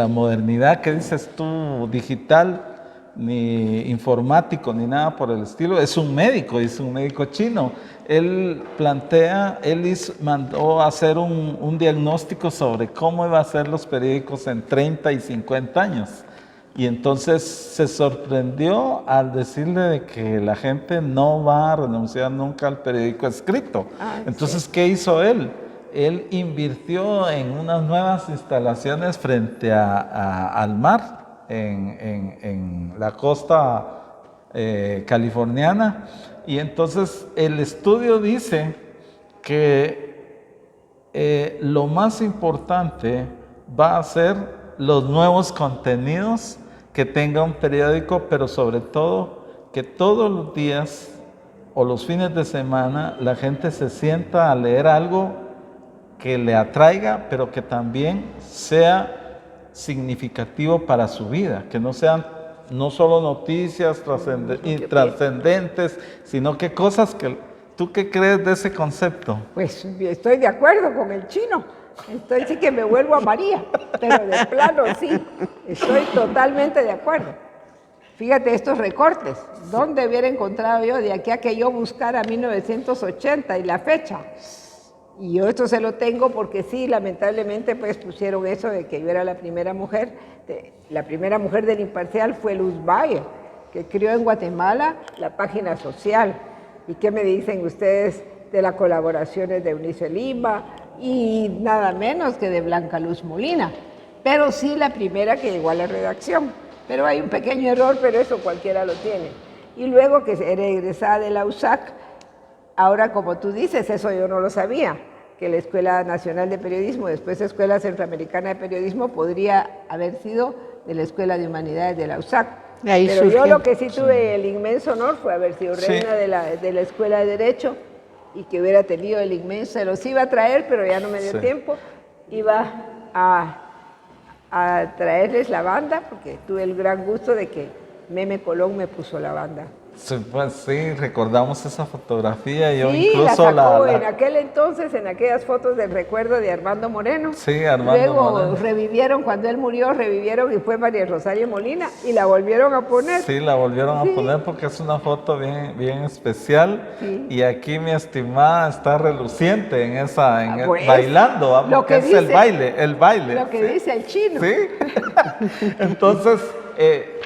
modernidad que dices tú, digital, ni informático, ni nada por el estilo. Es un médico chino. Él mandó a hacer un diagnóstico sobre cómo iba a ser los periódicos en 30 y 50 años. Y entonces se sorprendió al decirle de que la gente no va a renunciar nunca al periódico escrito. Entonces, sí. ¿Qué hizo él? Él invirtió en unas nuevas instalaciones frente al mar, en la costa californiana, y entonces el estudio dice que lo más importante va a ser los nuevos contenidos que tenga un periódico, pero sobre todo que todos los días o los fines de semana la gente se sienta a leer algo que le atraiga, pero que también sea significativo para su vida, que no sean no solo noticias trascendentes, sino que cosas que... ¿Tú qué crees de ese concepto? Pues estoy de acuerdo con el chino, sí que me vuelvo a María, pero de plano sí, estoy totalmente de acuerdo. Fíjate estos recortes, ¿dónde hubiera encontrado yo de aquí a que yo buscara 1980 y la fecha? Y yo esto se lo tengo porque sí, lamentablemente pues pusieron eso de que yo era la primera mujer del Imparcial fue Luz Valle, que creó en Guatemala la página social. ¿Y qué me dicen ustedes de las colaboraciones de Eunice Lima y nada menos que de Blanca Luz Molina? Pero sí la primera que llegó a la redacción. Pero hay un pequeño error, pero eso cualquiera lo tiene. Y luego que era egresada de la USAC, ahora como tú dices, eso yo no lo sabía. que la Escuela Nacional de Periodismo, después Escuela Centroamericana de Periodismo, podría haber sido de la Escuela de Humanidades de la USAC. Ahí Pero yo surgió. lo que sí tuve el inmenso honor fue haber sido Sí. reina de la Escuela de Derecho y que hubiera tenido el inmenso, se los iba a traer, pero ya no me dio Sí. tiempo. Iba a traerles la banda, porque tuve el gran gusto de que Meme Colón me puso la banda. Sí, pues sí, recordamos esa fotografía. Yo Sí, incluso la sacó en aquel entonces, en aquellas fotos del recuerdo de Armando Moreno. Sí, Armando Luego Moreno. revivieron, cuando él murió, revivieron y fue María Rosario Molina y la volvieron a poner. Sí, la volvieron Sí. a poner porque es una foto bien, bien especial. Sí. Y aquí mi estimada está reluciente en esa, Pues, bailando, ¿va? lo Porque que es el dice- baile. Lo que sí. dice el chino. Sí. Entonces,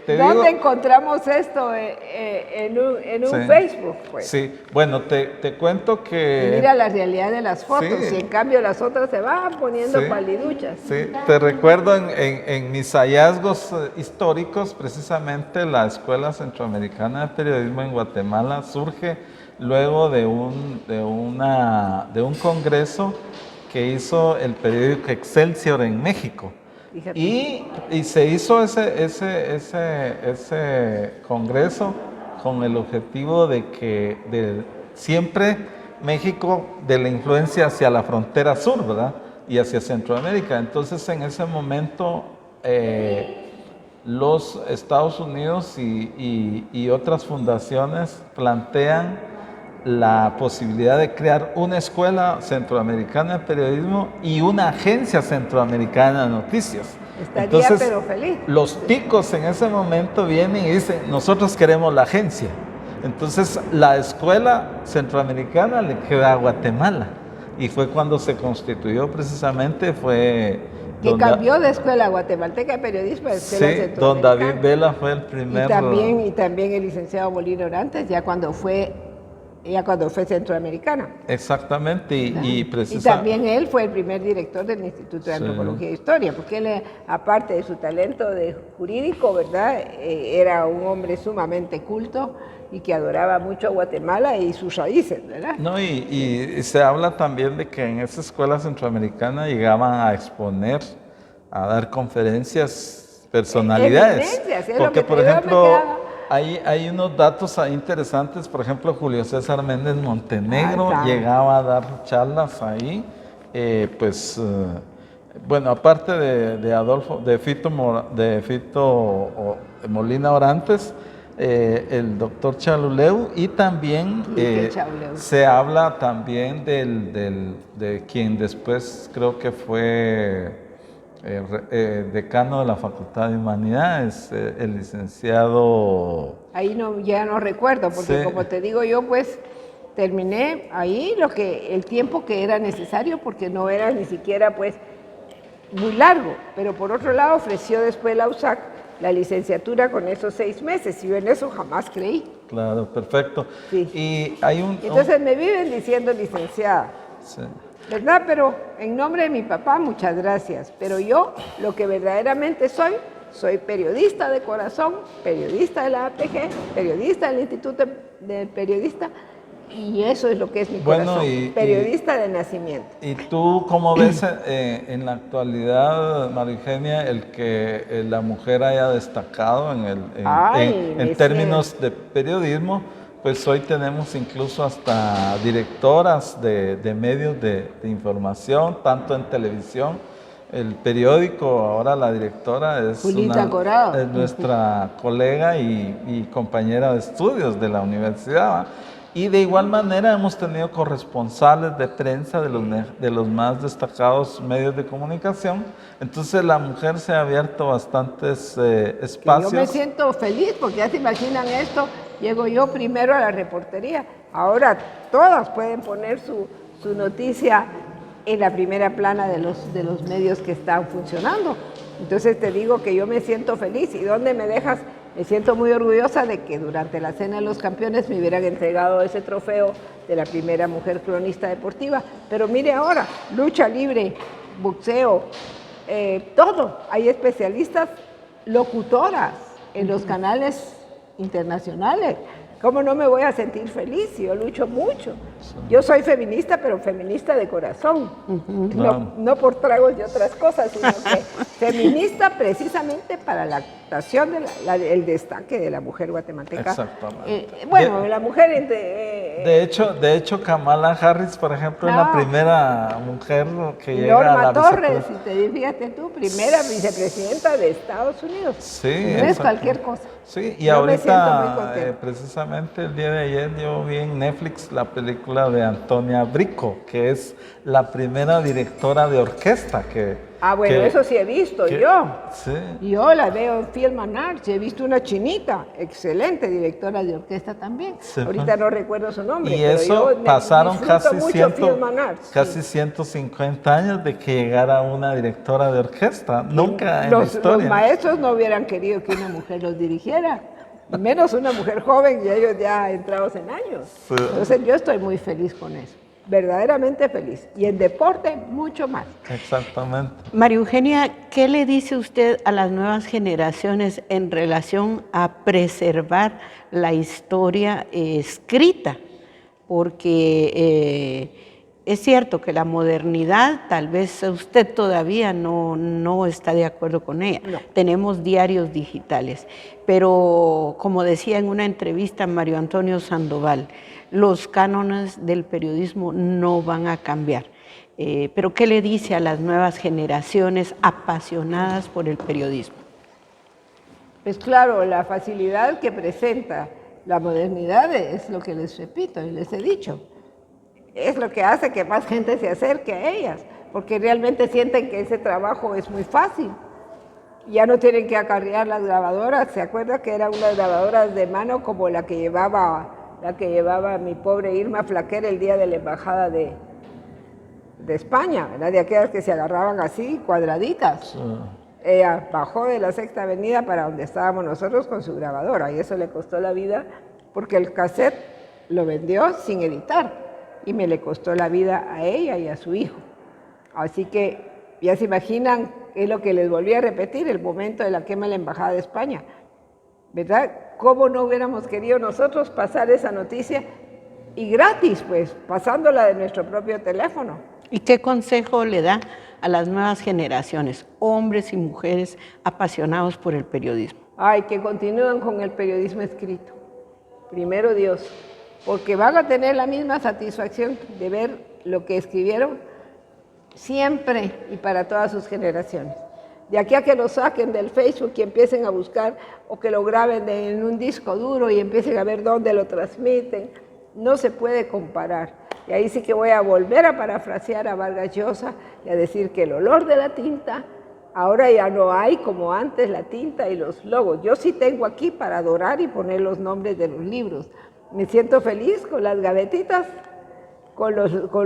te ¿Dónde digo. encontramos esto? En un Sí. Facebook, pues. Sí, bueno, te cuento Y que. mira la realidad de las fotos, Sí. y en cambio las otras se van poniendo Sí. paliduchas. Sí, te recuerdo en mis hallazgos históricos, precisamente la Escuela Centroamericana de Periodismo en Guatemala surge luego de un congreso que hizo el periódico Excelsior en México. Fíjate. Y se hizo ese congreso con el objetivo de que siempre México de la influencia hacia la frontera sur, ¿verdad? Y hacia Centroamérica. Entonces en ese momento los Estados Unidos y otras fundaciones plantean la posibilidad de crear una escuela centroamericana de periodismo y una agencia centroamericana de noticias. Estaría pero feliz. Los ticos en ese momento vienen y dicen, nosotros queremos la agencia. Entonces la escuela centroamericana le queda a Guatemala. Y fue cuando se constituyó precisamente, Que cambió de Escuela Guatemalteca de Periodismo a Escuela Sí, don Centroamericana. David Vela fue el primer... Y también el licenciado Molina Orantes, ya cuando fue centroamericana. Exactamente, y Y precisamente... también él fue el primer director del Instituto de Sí. Antropología e Historia, porque él, aparte de su talento de jurídico, ¿verdad? Era un hombre sumamente culto y que adoraba mucho a Guatemala y sus raíces, ¿verdad? No, y se habla también de que en esa escuela centroamericana llegaban a exponer, a dar conferencias personalidades. Eminencias, es lo Porque, que por yo me ejemplo, quedaba. hay unos datos ahí interesantes. Por ejemplo, Julio César Méndez Montenegro Ah, está. llegaba a dar charlas ahí. Bueno, aparte de Fito Molina Orantes, el doctor Chaluleu, y también ¿Qué Chaluleu? se habla también de quien después creo que fue decano de la Facultad de Humanidades, el licenciado... Ahí ya no recuerdo, porque Sí. como te digo yo, pues terminé ahí el tiempo que era necesario, porque no era ni siquiera pues muy largo, pero por otro lado ofreció después la USAC la licenciatura con esos 6 meses, y yo en eso jamás creí. Claro, perfecto. Sí. Y hay Entonces me viven diciendo licenciada, sí. ¿verdad? Pero en nombre de mi papá, muchas gracias. Pero yo, lo que verdaderamente soy periodista de corazón, periodista de la APG, periodista del Instituto del Periodista, y eso es lo que es mi Bueno, corazón, periodista de nacimiento. ¿Y tú cómo ves en la actualidad, María Eugenia, el que la mujer haya destacado en términos de periodismo? Pues hoy tenemos incluso hasta directoras de medios de información, tanto en televisión, el periódico. Ahora la directora es Julita Corado. es nuestra colega y compañera de estudios de la universidad, ¿va? Y de igual manera hemos tenido corresponsales de prensa de los más destacados medios de comunicación. Entonces la mujer se ha abierto bastantes espacios. Yo me siento feliz porque ya se imaginan esto, llego yo primero a la reportería. Ahora todas pueden poner su noticia en la primera plana de los medios que están funcionando. Entonces te digo que yo me siento feliz. ¿Y dónde me dejas? Me siento muy orgullosa de que durante la Cena de los Campeones me hubieran entregado ese trofeo de la primera mujer cronista deportiva. Pero mire ahora, lucha libre, boxeo, todo. Hay especialistas, locutoras en los canales internacionales. ¿Cómo no me voy a sentir feliz si yo lucho mucho Yo soy feminista, pero feminista de corazón. No por tragos y otras cosas, sino que feminista precisamente para la actuación, el destaque de la mujer guatemalteca. Exactamente. Bueno, la mujer... de hecho, Kamala Harris, por ejemplo, es la primera mujer que llega a la Norma Torres, vicepresidencia. fíjate tú, primera vicepresidenta de Estados Unidos. Sí, no es cualquier cosa. Sí, y Yo me siento muy ahorita, contenta. precisamente el día de ayer, yo vi en Netflix la película de Antonia Bricco, que es la primera directora de orquesta que... Bueno, eso sí he visto yo. Sí. Yo la veo en Film and Arts, he visto una chinita, excelente directora de orquesta también. Sí. Ahorita no recuerdo su nombre. Y pero eso yo pasaron disfruto mucho Film and Arts, casi 150 años de que llegara una directora de orquesta. Nunca en la historia. Los maestros no hubieran querido que una mujer los dirigiera, y menos una mujer joven y ellos ya entrados en años. Sí. Entonces yo estoy muy feliz con eso, verdaderamente feliz. Y en deporte, mucho más. Exactamente. María Eugenia, ¿qué le dice usted a las nuevas generaciones en relación a preservar la historia escrita? Porque es cierto que la modernidad, tal vez usted todavía no está de acuerdo con ella. No. Tenemos diarios digitales, pero como decía en una entrevista Mario Antonio Sandoval, los cánones del periodismo no van a cambiar. Pero ¿qué le dice a las nuevas generaciones apasionadas por el periodismo? Pues claro, la facilidad que presenta la modernidad es lo que les repito y les he dicho. Es lo que hace que más gente se acerque a ellas, porque realmente sienten que ese trabajo es muy fácil. Ya no tienen que acarrear las grabadoras. ¿Se acuerda que eran unas grabadoras de mano como la que llevaba mi pobre Irma Flaquer el día de la embajada de España, ¿verdad? De aquellas que se agarraban así, cuadraditas. Sí. Ella bajó de la Sexta Avenida para donde estábamos nosotros con su grabadora y eso le costó la vida porque el cassette lo vendió sin editar y me le costó la vida a ella y a su hijo. Así que ya se imaginan, es lo que les volví a repetir, el momento de la quema de la Embajada de España, ¿verdad? ¿Cómo no hubiéramos querido nosotros pasar esa noticia? Y gratis, pues, pasándola de nuestro propio teléfono. ¿Y qué consejo le da a las nuevas generaciones, hombres y mujeres apasionados por el periodismo? Ay, que continúen con el periodismo escrito. Primero Dios, porque van a tener la misma satisfacción de ver lo que escribieron siempre y para todas sus generaciones. De aquí a que lo saquen del Facebook y empiecen a buscar o que lo graben en un disco duro y empiecen a ver dónde lo transmiten, no se puede comparar. Y ahí sí que voy a volver a parafrasear a Vargas Llosa y a decir que el olor de la tinta, ahora ya no hay como antes la tinta y los logos. Yo sí tengo aquí para adorar y poner los nombres de los libros. Me siento feliz con las gavetitas, con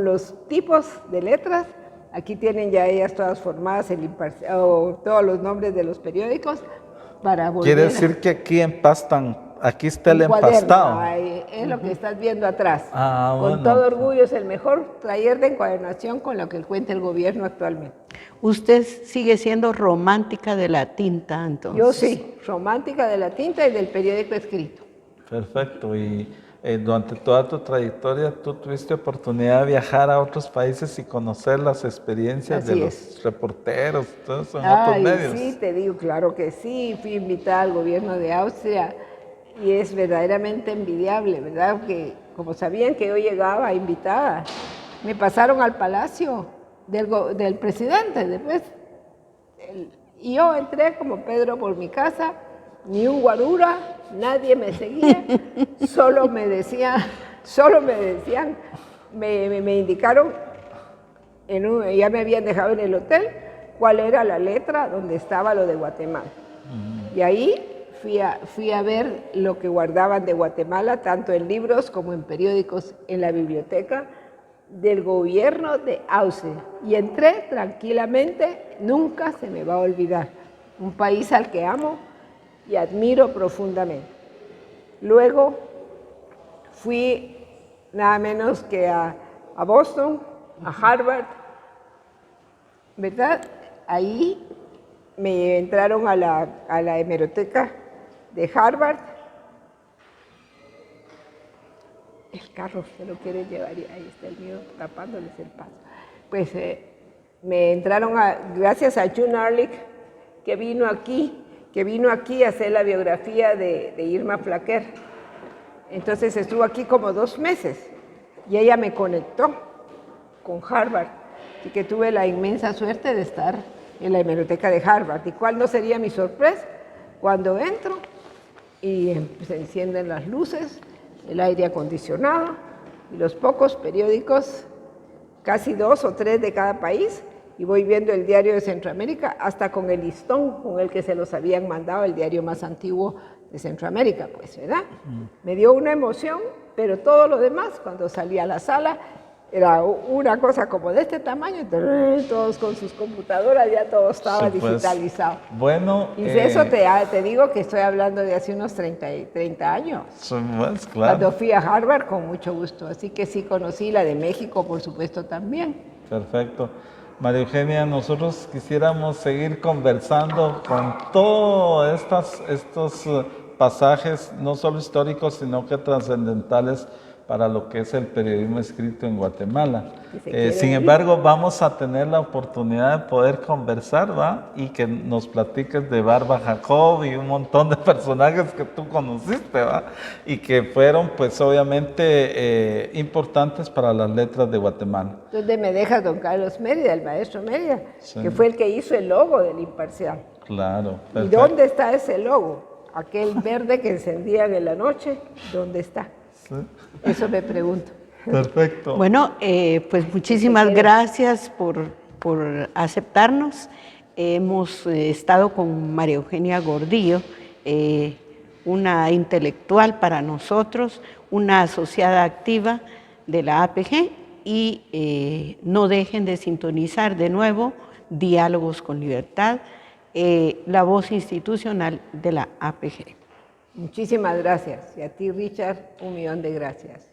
los tipos de letras. Aquí tienen ya ellas todas formadas, todos los nombres de los periódicos para volver. Quiere decir que aquí empastan, aquí está el cuaderno, empastado. es lo que estás viendo atrás. Con bueno. Todo orgullo, es el mejor taller de encuadernación con lo que cuenta el gobierno actualmente. ¿Usted sigue siendo romántica de la tinta, entonces? Yo sí, romántica de la tinta y del periódico escrito. Perfecto. Y durante toda tu trayectoria, tú tuviste oportunidad de viajar a otros países y conocer las experiencias de los reporteros, todo eso en otros medios. Sí, te digo, claro que sí. Fui invitada al gobierno de Austria y es verdaderamente envidiable, ¿verdad? Que como sabían que yo llegaba invitada, me pasaron al palacio del presidente después. Y yo entré como Pedro por mi casa, ni un guarura, nadie me seguía, solo me indicaron, ya me habían dejado en el hotel, cuál era la letra donde estaba lo de Guatemala. Y ahí fui a ver lo que guardaban de Guatemala, tanto en libros como en periódicos en la biblioteca del gobierno de Austria. Y entré tranquilamente, nunca se me va a olvidar, un país al que amo y admiro profundamente. Luego fui nada menos que a Boston, a Harvard, ¿verdad? Ahí me entraron a la hemeroteca de Harvard El carro se lo quiere llevar y ahí está el mío tapándoles el paso. Pues me entraron, gracias a June Ehrlich, que vino aquí a hacer la biografía de Irma Flaquer. Entonces estuvo aquí como 2 meses y ella me conectó con Harvard y que tuve la inmensa suerte de estar en la hemeroteca de Harvard. ¿Y cuál no sería mi sorpresa? Cuando entro y se encienden las luces, el aire acondicionado y los pocos periódicos, casi 2 o 3 de cada país, y voy viendo el diario de Centroamérica, hasta con el listón con el que se los habían mandado, el diario más antiguo de Centroamérica, pues, ¿verdad? Me dio una emoción, pero todo lo demás, cuando salí a la sala, era una cosa como de este tamaño, todos con sus computadoras, ya todo estaba Sí, pues, digitalizado. bueno, Y de eso te digo que estoy hablando de hace unos 30 años. sí, pues, claro. Cuando fui a Harvard, con mucho gusto. Así que sí conocí la de México, por supuesto, también. Perfecto. María Eugenia, nosotros quisiéramos seguir conversando con todos estos pasajes, no solo históricos, sino que trascendentales para lo que es el periodismo escrito en Guatemala. Sin embargo, vamos a tener la oportunidad de poder conversar, ¿va? Y que nos platiques de Barba Jacob y un montón de personajes que tú conociste, ¿va? Y que fueron, pues, obviamente importantes para las letras de Guatemala. ¿Dónde me deja don Carlos Mérida, el maestro Mérida, Sí. que fue el que hizo el logo del Imparcial? Claro. ¿Y Perfecto. dónde está ese logo? Aquel verde que encendían en la noche, ¿dónde está? Sí. Eso me pregunto. Perfecto. Bueno, pues muchísimas gracias por aceptarnos. Hemos estado con María Eugenia Gordillo, una intelectual para nosotros, una asociada activa de la APG, y no dejen de sintonizar de nuevo Diálogos con Libertad, la voz institucional de la APG. Muchísimas gracias. Y a ti, Richard, 1.000.000 de gracias.